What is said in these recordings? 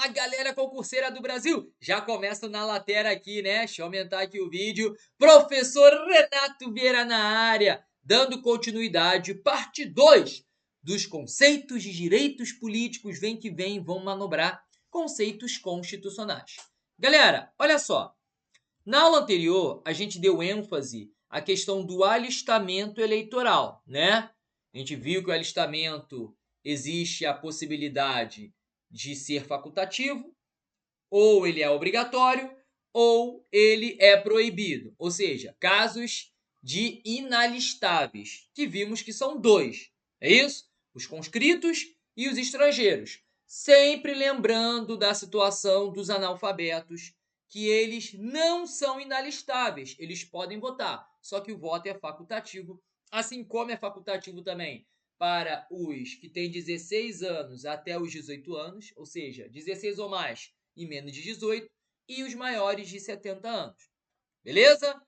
Fala, galera concurseira do Brasil! Já começo na lateral aqui, né? Deixa eu aumentar aqui o vídeo. Professor Renato Vieira na área, dando continuidade, parte 2 dos conceitos de direitos políticos. Vem que vem, vão manobrar conceitos constitucionais. Galera, olha só. Na aula anterior, a gente deu ênfase à questão do alistamento eleitoral, né? A gente viu que o alistamento existe a possibilidade de ser facultativo, ou ele é obrigatório, ou ele é proibido. Ou seja, casos de inalistáveis, que vimos que são dois. É isso? Os conscritos e os estrangeiros. Sempre lembrando da situação dos analfabetos, que eles não são inalistáveis, eles podem votar, só que o voto é facultativo, assim como é facultativo também para os que têm 16 anos até os 18 anos, ou seja, 16 ou mais e menos de 18, e os maiores de 70 anos. Beleza?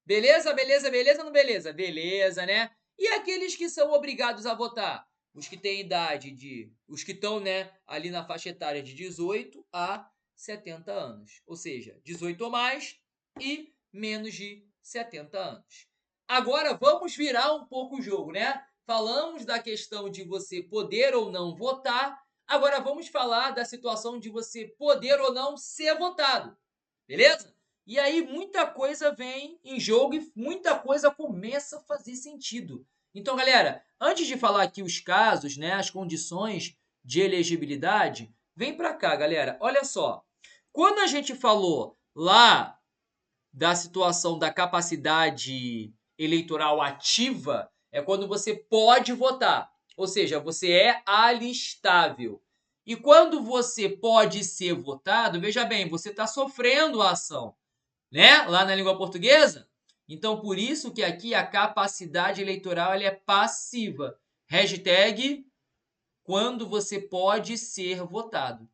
Beleza, beleza, beleza ou não beleza? Beleza, né? E aqueles que são obrigados a votar? Os que têm idade de... Os que estão, né, ali na faixa etária de 18 a 70 anos. Ou seja, 18 ou mais e menos de 70 anos. Agora vamos virar um pouco o jogo, né? Falamos da questão de você poder ou não votar. Agora vamos falar da situação de você poder ou não ser votado. Beleza? E aí muita coisa vem em jogo e muita coisa começa a fazer sentido. Então, galera, antes de falar aqui os casos, né, as condições de elegibilidade, vem para cá, galera. Olha só. Quando a gente falou lá da situação da capacidade eleitoral ativa, é quando você pode votar. Ou seja, você é alistável. E quando você pode ser votado, veja bem, você está sofrendo a ação, né? Lá na língua portuguesa. Então, por isso que aqui a capacidade eleitoral ela é passiva. Hashtag quando você pode ser votado.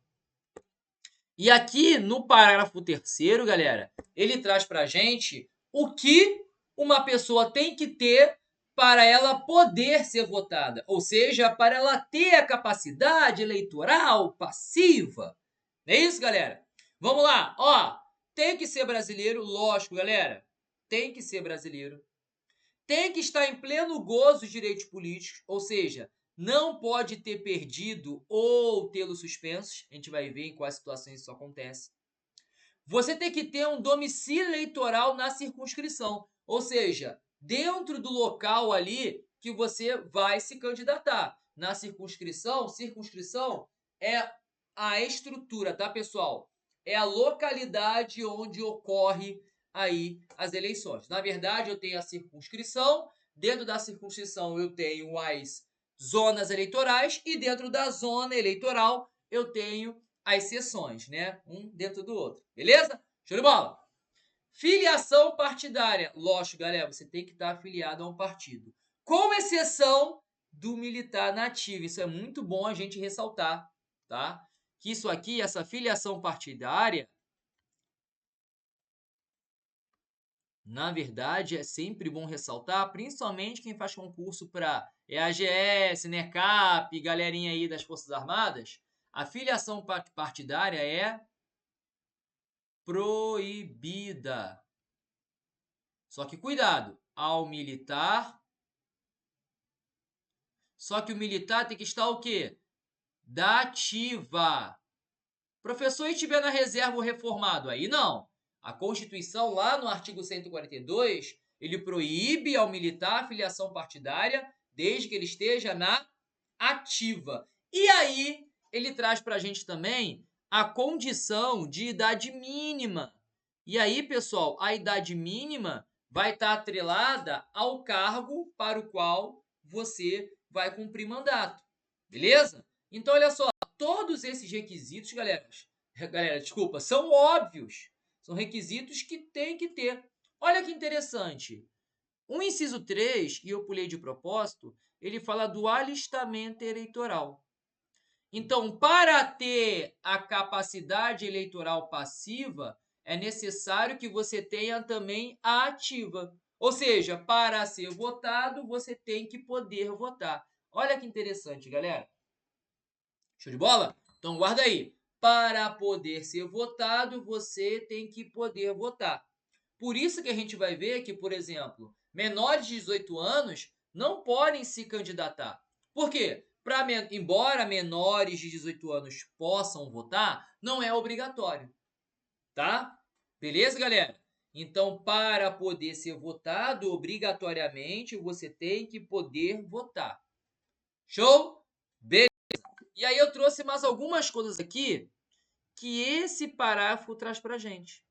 E aqui no parágrafo 3º, galera, ele traz pra gente o que uma pessoa tem que ter para ela poder ser votada. Ou seja, para ela ter a capacidade eleitoral passiva. Não é isso, galera? Vamos lá, ó. Tem que ser brasileiro, lógico, galera. Tem que ser brasileiro. Tem que estar em pleno gozo dos direitos políticos, ou seja, não pode ter perdido ou tê-los suspensos. A gente vai ver em quais situações isso acontece. Você tem que ter um domicílio eleitoral na circunscrição, ou seja, dentro do local ali que você vai se candidatar. Na circunscrição é a estrutura, tá, pessoal? É a localidade onde ocorre aí as eleições. Na verdade, eu tenho a circunscrição, dentro da circunscrição eu tenho as zonas eleitorais e dentro da zona eleitoral eu tenho as sessões, né? Um dentro do outro. Beleza? Show de bola! Filiação partidária. Lógico, galera, você tem que estar afiliado a um partido. Com exceção do militar nativo. Isso é muito bom a gente ressaltar, tá? Que isso aqui, essa filiação partidária, na verdade, é sempre bom ressaltar, principalmente quem faz concurso para EAGS, NECAP, galerinha aí das Forças Armadas, a filiação partidária é proibida. Só que cuidado, ao militar. Só que o militar tem que estar o quê? Da ativa. Professor, e estiver na reserva ou reformado? Aí não. A Constituição, lá no artigo 142, ele proíbe ao militar a filiação partidária desde que ele esteja na ativa. E aí, ele traz para a gente também a condição de idade mínima. E aí, pessoal, a idade mínima vai estar atrelada ao cargo para o qual você vai cumprir mandato. Beleza? Então, olha só, todos esses requisitos, galera, desculpa, são óbvios. São requisitos que tem que ter. Olha que interessante. O inciso 3, e eu pulei de propósito, ele fala do alistamento eleitoral. Então, para ter a capacidade eleitoral passiva, é necessário que você tenha também a ativa. Ou seja, para ser votado, você tem que poder votar. Olha que interessante, galera. Show de bola? Então, guarda aí. para poder ser votado, você tem que poder votar. Por isso que a gente vai ver que, por exemplo, menores de 18 anos não podem se candidatar. Por quê? Embora menores de 18 anos possam votar, não é obrigatório, tá? Beleza, galera? Então, para poder ser votado, obrigatoriamente, você tem que poder votar. Show? Beleza. E aí eu trouxe mais algumas coisas aqui que esse parágrafo traz pra gente.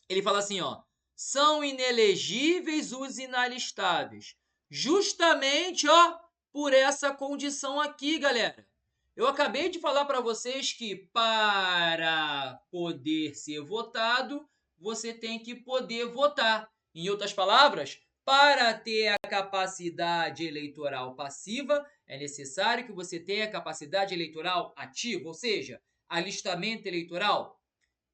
Ele fala assim, ó, são inelegíveis os inalistáveis. Justamente, ó, por essa condição aqui, galera. Eu acabei de falar para vocês que para poder ser votado, você tem que poder votar. Em outras palavras, para ter a capacidade eleitoral passiva, é necessário que você tenha a capacidade eleitoral ativa, ou seja, alistamento eleitoral.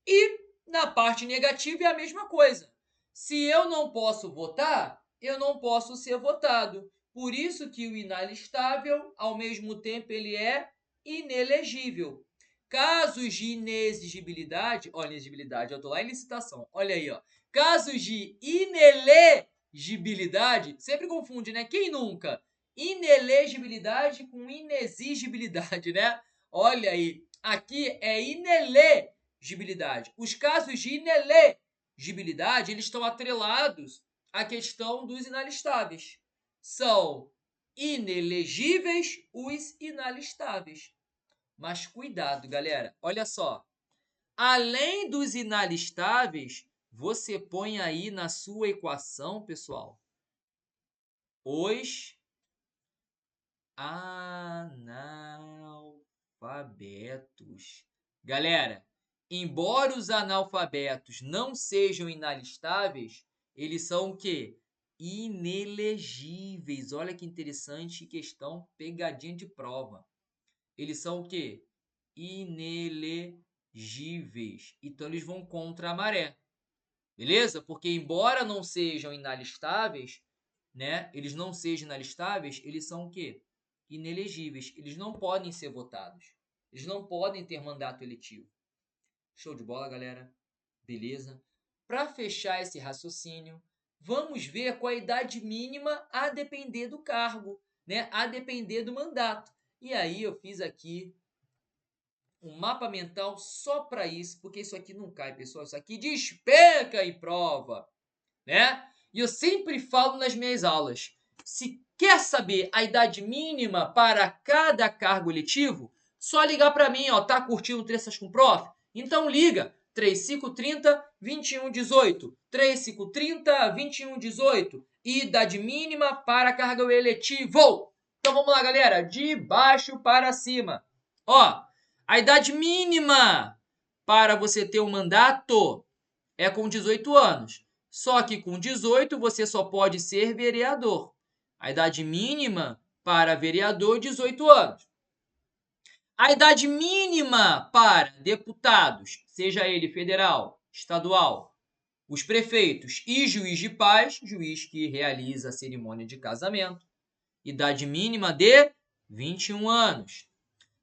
E na parte negativa é a mesma coisa. Se eu não posso votar, eu não posso ser votado. Por isso que o inalistável, ao mesmo tempo, ele é inelegível. Casos de inexigibilidade, olha, inexigibilidade, eu tô lá em licitação, olha aí, ó. Casos de inelegibilidade, sempre confunde, né? Quem nunca? Inelegibilidade com inexigibilidade, né? Olha aí, aqui é inelegibilidade. Os casos de inelegibilidade, eles estão atrelados à questão dos inalistáveis. São inelegíveis os inalistáveis. Mas cuidado, galera. Olha só. Além dos inalistáveis, você põe aí na sua equação, pessoal, os analfabetos. Galera, embora os analfabetos não sejam inalistáveis, eles são o quê? Inelegíveis. Olha que interessante questão, pegadinha de prova. Eles são o quê? Inelegíveis. Então eles vão contra a maré. Beleza? Porque embora não sejam inalistáveis, né? Eles não sejam inalistáveis, eles são o quê? Inelegíveis. Eles não podem ser votados. Eles não podem ter mandato eletivo. Show de bola, galera? Beleza? Para fechar esse raciocínio, vamos ver qual a idade mínima a depender do cargo, né? A depender do mandato. E aí eu fiz aqui um mapa mental só para isso, porque isso aqui não cai, pessoal. Isso aqui despenca em prova, né? E eu sempre falo nas minhas aulas, se quer saber a idade mínima para cada cargo eletivo, só ligar para mim, ó, tá curtindo Tretas com Prof? Então liga, 3530 2118, 3530 2118, idade mínima para cargo eletivo. Então vamos lá, galera, de baixo para cima. Ó, a idade mínima para você ter um mandato é com 18 anos. Só que com 18 você só pode ser vereador. A idade mínima para vereador, 18 anos. A idade mínima para deputados, seja ele federal, estadual, os prefeitos e juiz de paz, juiz que realiza a cerimônia de casamento, idade mínima de 21 anos.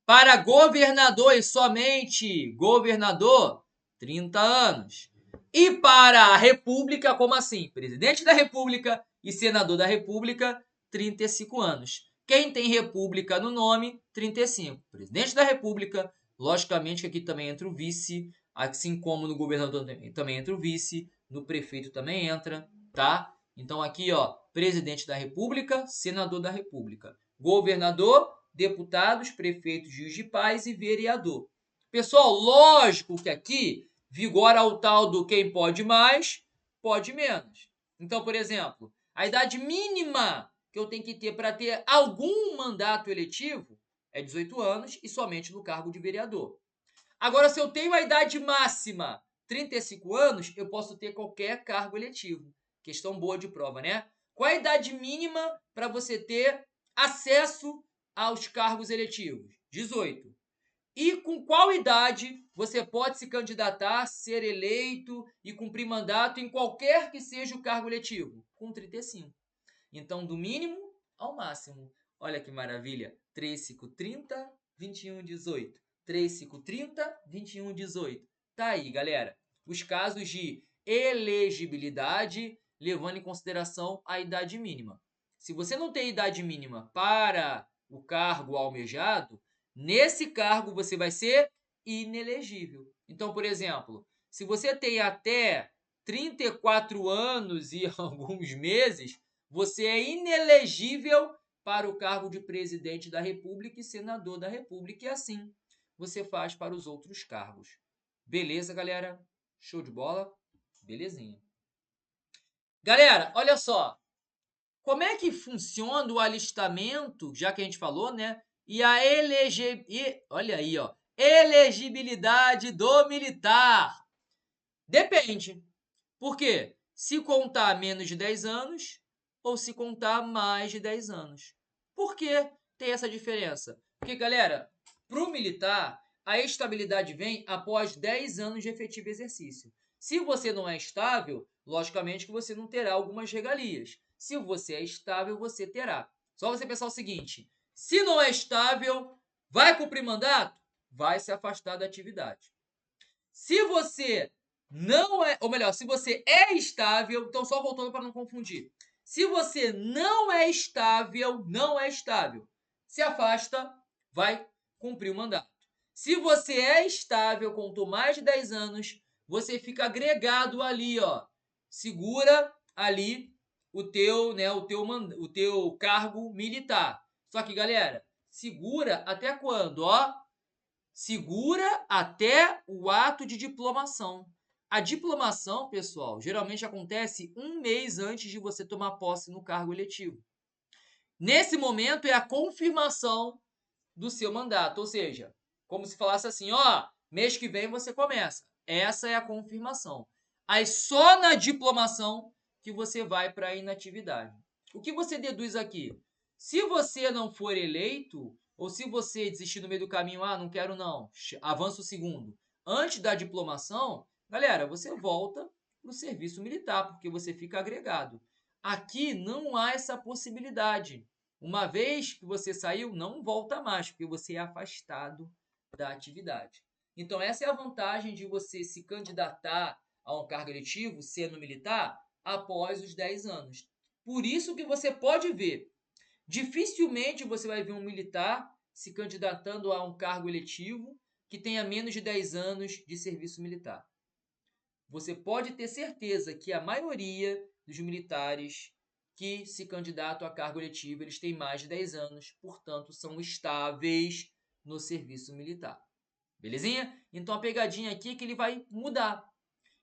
Para governador e somente governador, 30 anos. E para a República, como assim? Presidente da República e senador da República, 35 anos. Quem tem República no nome, 35. Presidente da República, logicamente que aqui também entra o vice, assim como no governador também entra o vice, no prefeito também entra, tá? Então aqui, ó, presidente da República, senador da República, governador, deputados, prefeitos, juiz de paz e vereador. Pessoal, lógico que aqui vigora o tal do quem pode mais, pode menos. Então, por exemplo, a idade mínima que eu tenho que ter para ter algum mandato eletivo é 18 anos e somente no cargo de vereador. Agora, se eu tenho a idade máxima 35 anos, eu posso ter qualquer cargo eletivo. Questão boa de prova, né? Qual a idade mínima para você ter acesso aos cargos eletivos? 18. E com qual idade você pode se candidatar, ser eleito e cumprir mandato em qualquer que seja o cargo eletivo? Com 35. Então, do mínimo ao máximo. Olha que maravilha. 3, 5, 30, 21, 18. 3, 5, 30, 21, 18. Tá aí, galera. Os casos de elegibilidade, levando em consideração a idade mínima. Se você não tem idade mínima para o cargo almejado, nesse cargo você vai ser inelegível. Então, por exemplo, se você tem até 34 anos e alguns meses, você é inelegível para o cargo de presidente da República e senador da República, e assim você faz para os outros cargos. Beleza, galera? Show de bola? Belezinha. Galera, olha só. Como é que funciona o alistamento, já que a gente falou, né? E a olha aí, ó, elegibilidade do militar. Depende. Por quê? Se contar menos de 10 anos ou se contar mais de 10 anos. Por que tem essa diferença? Porque, galera, para o militar, a estabilidade vem após 10 anos de efetivo exercício. Se você não é estável, logicamente que você não terá algumas regalias. Se você é estável, você terá. Só você pensar o seguinte: se não é estável, vai cumprir mandato? Vai se afastar da atividade. Se você não é, ou melhor, se você é estável, então só voltando para não confundir. Se você não é estável, se afasta, vai cumprir o mandato. Se você é estável, contou mais de 10 anos, você fica agregado ali, ó. Segura ali o teu, né, o teu cargo militar. Só que, galera, segura até quando, ó? Segura até o ato de diplomação. A diplomação, pessoal, geralmente acontece um mês antes de você tomar posse no cargo eletivo. Nesse momento é a confirmação do seu mandato, ou seja, como se falasse assim, ó, mês que vem você começa. Essa é a confirmação. Aí só na diplomação que você vai para a inatividade. O que você deduz aqui? Se você não for eleito, ou se você desistir no meio do caminho, não quero não, avança o segundo. Antes da diplomação, galera, você volta para o serviço militar, porque você fica agregado. Aqui não há essa possibilidade. Uma vez que você saiu, não volta mais, porque você é afastado da atividade. Então, essa é a vantagem de você se candidatar a um cargo eletivo, sendo militar, após os 10 anos. Por isso que você pode ver, dificilmente você vai ver um militar se candidatando a um cargo eletivo que tenha menos de 10 anos de serviço militar. Você pode ter certeza que a maioria dos militares que se candidatam a cargo eletivo, eles têm mais de 10 anos, portanto, são estáveis no serviço militar. Belezinha? Então, a pegadinha aqui é que ele vai mudar.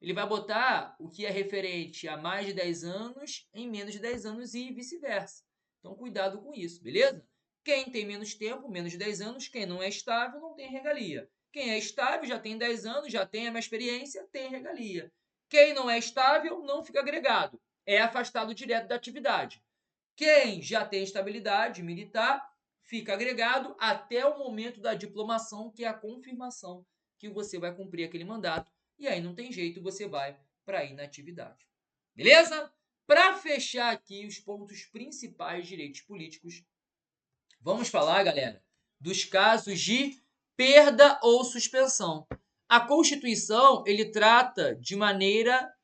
Ele vai botar o que é referente a mais de 10 anos em menos de 10 anos e vice-versa. Então, cuidado com isso, beleza? Quem tem menos tempo, menos de 10 anos, quem não é estável, não tem regalia. Quem é estável, já tem 10 anos, já tem a minha experiência, tem regalia. Quem não é estável, não fica agregado. É afastado direto da atividade. Quem já tem estabilidade militar, fica agregado até o momento da diplomação, que é a confirmação que você vai cumprir aquele mandato. E aí não tem jeito, você vai para a inatividade. Beleza? Para fechar aqui os pontos principais de direitos políticos, vamos falar, galera, dos casos de perda ou suspensão. A Constituição, ele trata de maneira,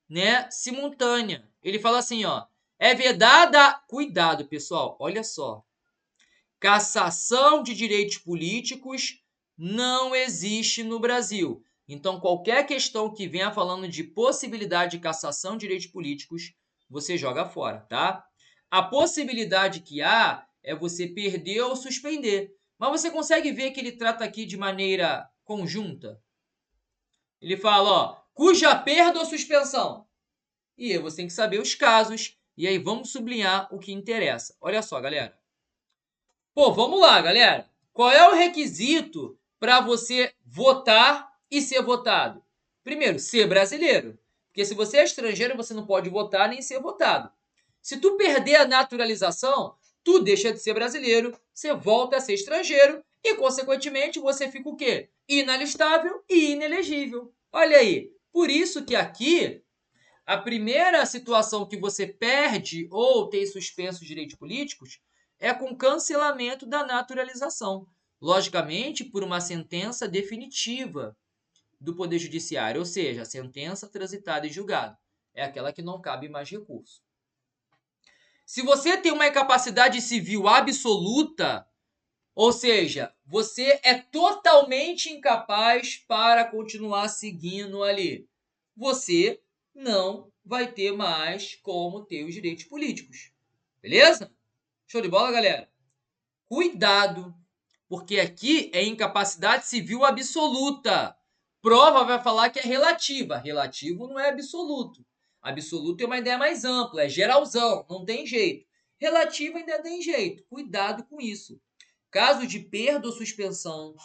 né, simultânea. Ele fala assim, ó, é vedada, cuidado, pessoal, olha só. Cassação de direitos políticos não existe no Brasil. Então, qualquer questão que venha falando de possibilidade de cassação de direitos políticos, você joga fora, tá? A possibilidade que há é você perder ou suspender. Mas você consegue ver que ele trata aqui de maneira conjunta? Ele fala, ó, cuja perda ou suspensão. E aí você tem que saber os casos. E aí vamos sublinhar o que interessa. Olha só, galera. Pô, vamos lá, galera. Qual é o requisito para você votar e ser votado? Primeiro, ser brasileiro. Porque se você é estrangeiro, você não pode votar nem ser votado. Se tu perder a naturalização, tu deixa de ser brasileiro, você volta a ser estrangeiro e, consequentemente, você fica o quê? Inalistável e inelegível. Olha aí. Por isso que aqui, a primeira situação que você perde ou tem suspenso os direitos políticos é com cancelamento da naturalização. logicamente, por uma sentença definitiva do Poder Judiciário, ou seja, a sentença transitada em julgado. É aquela que não cabe mais recurso. Se você tem uma incapacidade civil absoluta, ou seja, você é totalmente incapaz para continuar seguindo ali, você não vai ter mais como ter os direitos políticos. Beleza? Show de bola, galera? Cuidado, porque aqui é incapacidade civil absoluta. Prova vai falar que é relativa. Relativo não é absoluto. Absoluto é uma ideia mais ampla, é geralzão, não tem jeito. Relativo ainda tem jeito. Cuidado com isso. Caso de perda ou suspensão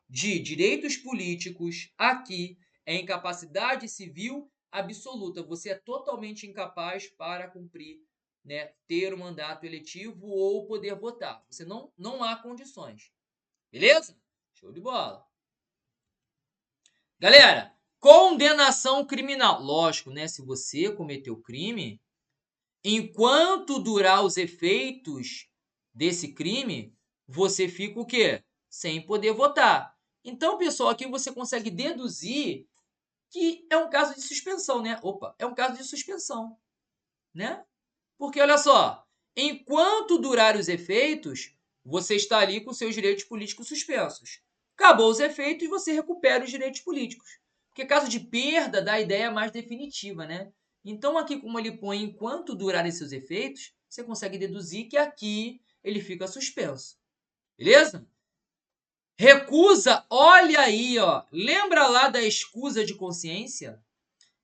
de direitos políticos, aqui é incapacidade civil absoluta. Você é totalmente incapaz para cumprir, né, ter um mandato eletivo ou poder votar. Você não há condições. Beleza? Show de bola. Galera, condenação criminal. Lógico, né? Se você cometeu crime, enquanto durar os efeitos desse crime, você fica o quê? Sem poder votar. Então, pessoal, aqui você consegue deduzir que é um caso de suspensão, né? Opa, é um caso de suspensão, né? Porque, olha só, enquanto durar os efeitos, você está ali com seus direitos políticos suspensos. Acabou os efeitos, você recupera os direitos políticos. Porque caso de perda dá a ideia mais definitiva, né? Então, aqui, como ele põe enquanto durarem seus efeitos, você consegue deduzir que aqui ele fica suspenso. Beleza? Recusa, olha aí, ó. Lembra lá da escusa de consciência?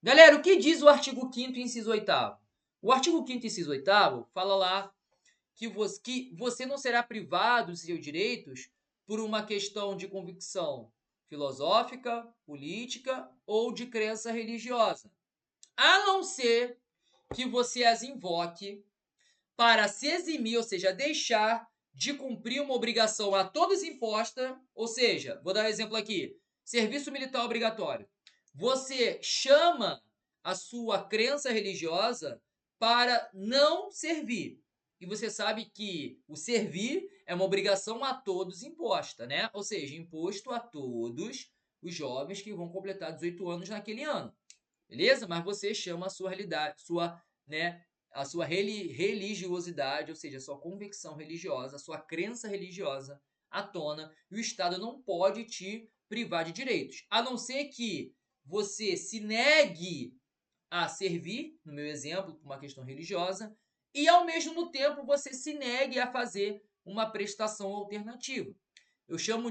Galera, o que diz o artigo 5º, inciso 8º? O artigo 5º, inciso 8º, fala lá que você não será privado dos seus direitos por uma questão de convicção filosófica, política ou de crença religiosa, a não ser que você as invoque para se eximir, ou seja, deixar de cumprir uma obrigação a todos imposta, ou seja, vou dar um exemplo aqui, serviço militar obrigatório. Você chama a sua crença religiosa para não servir. E você sabe que o servir é uma obrigação a todos imposta, né? Ou seja, imposto a todos os jovens que vão completar 18 anos naquele ano. Beleza? Mas você chama a sua realidade, né, a sua religiosidade, ou seja, a sua convicção religiosa, a sua crença religiosa à tona, e o Estado não pode te privar de direitos, a não ser que você se negue a servir, no meu exemplo, por uma questão religiosa, e ao mesmo tempo você se negue a fazer uma prestação alternativa. Eu chamo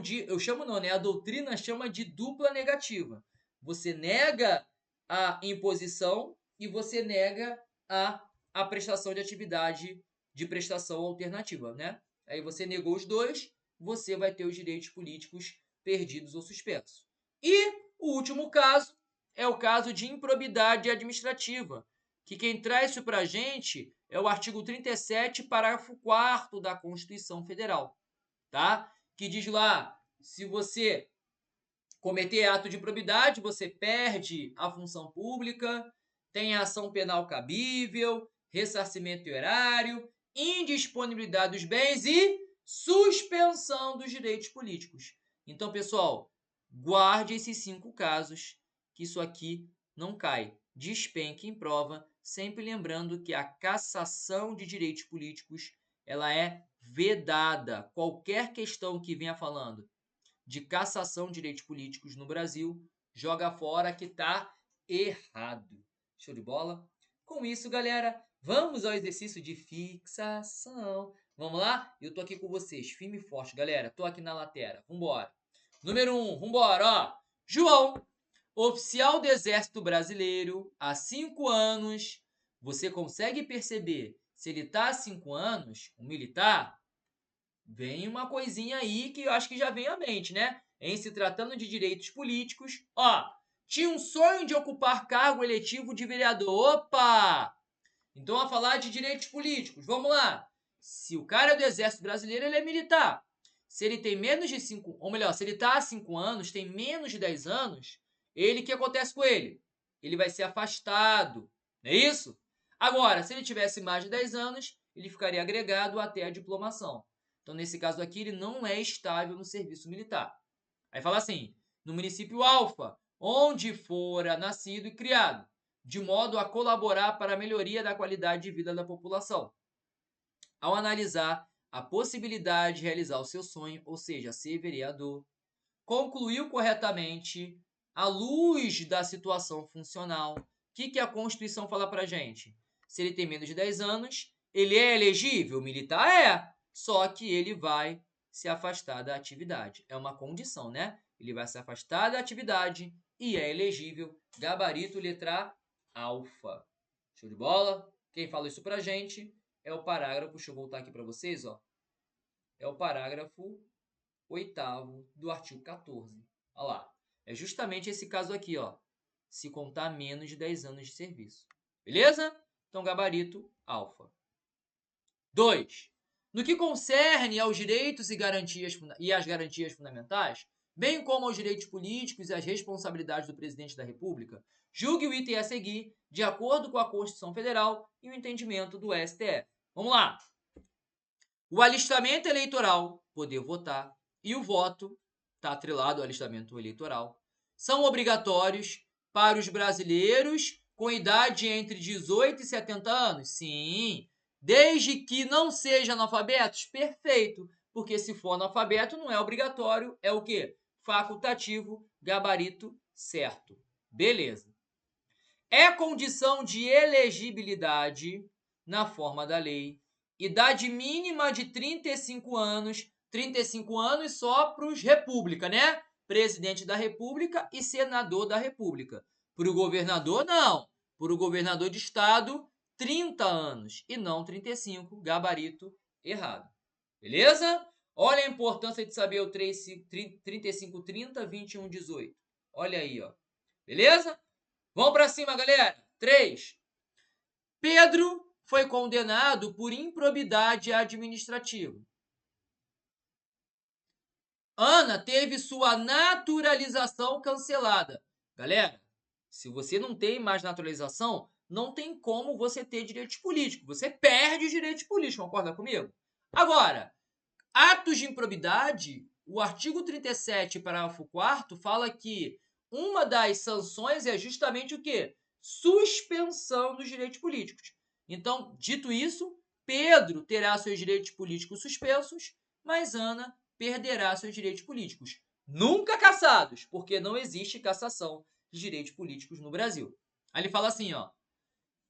não, né? A doutrina chama de dupla negativa. Você nega a imposição e você nega a prestação de atividade de prestação alternativa, né? Aí você negou os dois, você vai ter os direitos políticos perdidos ou suspensos. E o último caso é o caso de improbidade administrativa, que quem traz isso para a gente é o artigo 37, parágrafo 4º da Constituição Federal, tá? Que diz lá, se você cometer ato de improbidade, você perde a função pública, tem ação penal cabível, ressarcimento erário, indisponibilidade dos bens e suspensão dos direitos políticos. Então, pessoal, guarde esses 5 casos, que isso aqui não cai. Despenque em prova, sempre lembrando que a cassação de direitos políticos ela é vedada. Qualquer questão que venha falando de cassação de direitos políticos no Brasil, joga fora que tá errado. Show de bola? Com isso, galera, vamos ao exercício de fixação. Vamos lá? Eu tô aqui com vocês, firme e forte, galera. Tô aqui na lateral. Vambora. Número 1, vambora, ó. João, oficial do Exército Brasileiro, há 5 anos. Você consegue perceber se ele tá há 5 anos, um militar? Vem uma coisinha aí que eu acho que já vem à mente, né? Em se tratando de direitos políticos, ó, tinha um sonho de ocupar cargo eletivo de vereador. Opa! Então, a falar de direitos políticos, vamos lá. Se o cara é do Exército Brasileiro, ele é militar. Se ele tem menos de 5, ou melhor, se ele tá há 5 anos, tem menos de 10 anos, o que acontece com ele? Ele vai ser afastado, não é isso? Agora, se ele tivesse mais de 10 anos, ele ficaria agregado até a diplomação. Então, nesse caso aqui, ele não é estável no serviço militar. Aí fala assim, no município alfa, onde fora nascido e criado, de modo a colaborar para a melhoria da qualidade de vida da população. Ao analisar a possibilidade de realizar o seu sonho, ou seja, ser vereador, concluiu corretamente, à luz da situação funcional. O que a Constituição fala pra gente? Se ele tem menos de 10 anos, ele é elegível? Militar é, só que ele vai se afastar da atividade. É uma condição, né? Ele vai se afastar da atividade e é elegível. Gabarito letra alfa. Show de bola? Quem fala isso pra gente é o parágrafo, deixa eu voltar aqui pra vocês, ó. É o parágrafo 8º do artigo 14. Olha lá. É justamente esse caso aqui, ó. Se contar menos de 10 anos de serviço. Beleza? Então, gabarito alfa. 2. No que concerne aos direitos e às garantias fundamentais, bem como aos direitos políticos e às responsabilidades do presidente da República, julgue o item a seguir de acordo com a Constituição Federal e o entendimento do STF. Vamos lá. O alistamento eleitoral, poder votar, e o voto, está atrelado ao alistamento eleitoral, são obrigatórios para os brasileiros com idade entre 18 e 70 anos? Sim. Desde que não sejam analfabetos? Perfeito. Porque se for analfabeto, não é obrigatório, é o quê? Facultativo, gabarito certo. Beleza. É condição de elegibilidade, na forma da lei, idade mínima de 35 anos, 35 anos só para os república, né? Presidente da República e senador da República. Para o governador, não. Para o governador de estado, 30 anos e não 35, gabarito errado. Beleza? Olha a importância de saber o 35, 30, 21, 18. Olha aí, ó. Beleza? Vamos para cima, galera. 3. Pedro foi condenado por improbidade administrativa. Ana teve sua naturalização cancelada. Galera, se você não tem mais naturalização, não tem como você ter direitos políticos. Você perde os direitos políticos, concorda comigo? Agora, atos de improbidade, o artigo 37, parágrafo 4º, fala que uma das sanções é justamente o quê? Suspensão dos direitos políticos. Então, dito isso, Pedro terá seus direitos políticos suspensos, mas Ana perderá seus direitos políticos. Nunca cassados, porque não existe cassação de direitos políticos no Brasil. Aí ele fala assim, ó.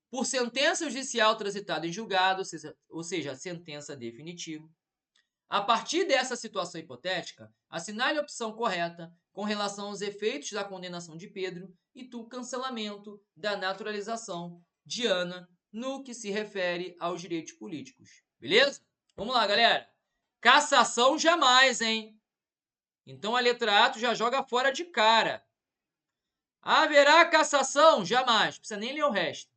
Por sentença judicial transitada em julgado, ou seja, sentença definitiva. A partir dessa situação hipotética, assinale a opção correta com relação aos efeitos da condenação de Pedro e do cancelamento da naturalização de Ana no que se refere aos direitos políticos. Beleza? Vamos lá, galera. Cassação jamais, hein? Então a letra A tu já joga fora de cara. Haverá cassação? Jamais. Não precisa nem ler o resto.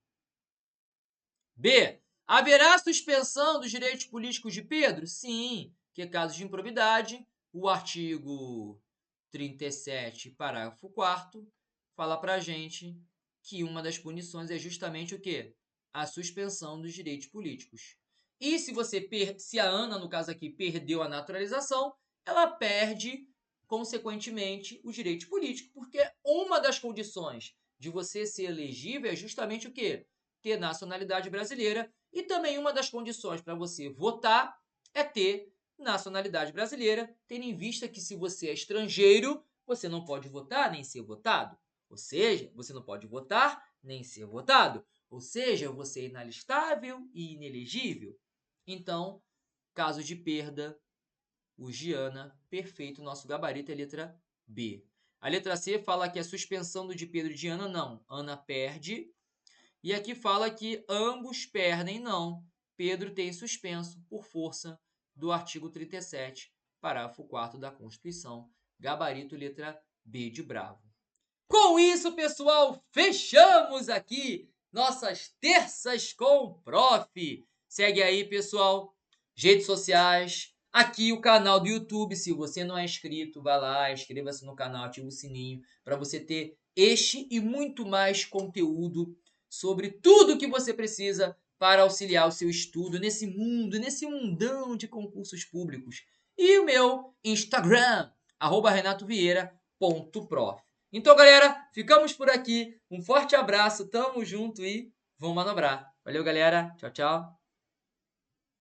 B. Haverá suspensão dos direitos políticos de Pedro? Sim, que é caso de improbidade. O artigo 37, parágrafo 4º, fala pra gente que uma das punições é justamente o quê? A suspensão dos direitos políticos. E se a Ana, no caso aqui, perdeu a naturalização, ela perde, consequentemente, os direitos políticos, porque uma das condições de você ser elegível é justamente o quê? Ter nacionalidade brasileira, e também uma das condições para você votar é ter nacionalidade brasileira, tendo em vista que se você é estrangeiro, você não pode votar nem ser votado. Ou seja, você não pode votar nem ser votado. Ou seja, você é inalistável e inelegível. Então, caso de perda, o Giana, perfeito, nosso gabarito é a letra B. A letra C fala que a suspensão do de Pedro e de Ana, não. Ana perde. E aqui fala que ambos perdem, não. Pedro tem suspenso por força do artigo 37, parágrafo 4º da Constituição. Gabarito, letra B de Bravo. Com isso, pessoal, fechamos aqui nossas terças com o Prof. Segue aí, pessoal, redes sociais, aqui o canal do YouTube. Se você não é inscrito, vá lá, inscreva-se no canal, ative o sininho para você ter este e muito mais conteúdo sobre tudo que você precisa para auxiliar o seu estudo nesse mundo, nesse mundão de concursos públicos. E o meu Instagram, @renatovieira.prof. Então, galera, ficamos por aqui. Um forte abraço, tamo junto e vamos manobrar. Valeu, galera. Tchau, tchau.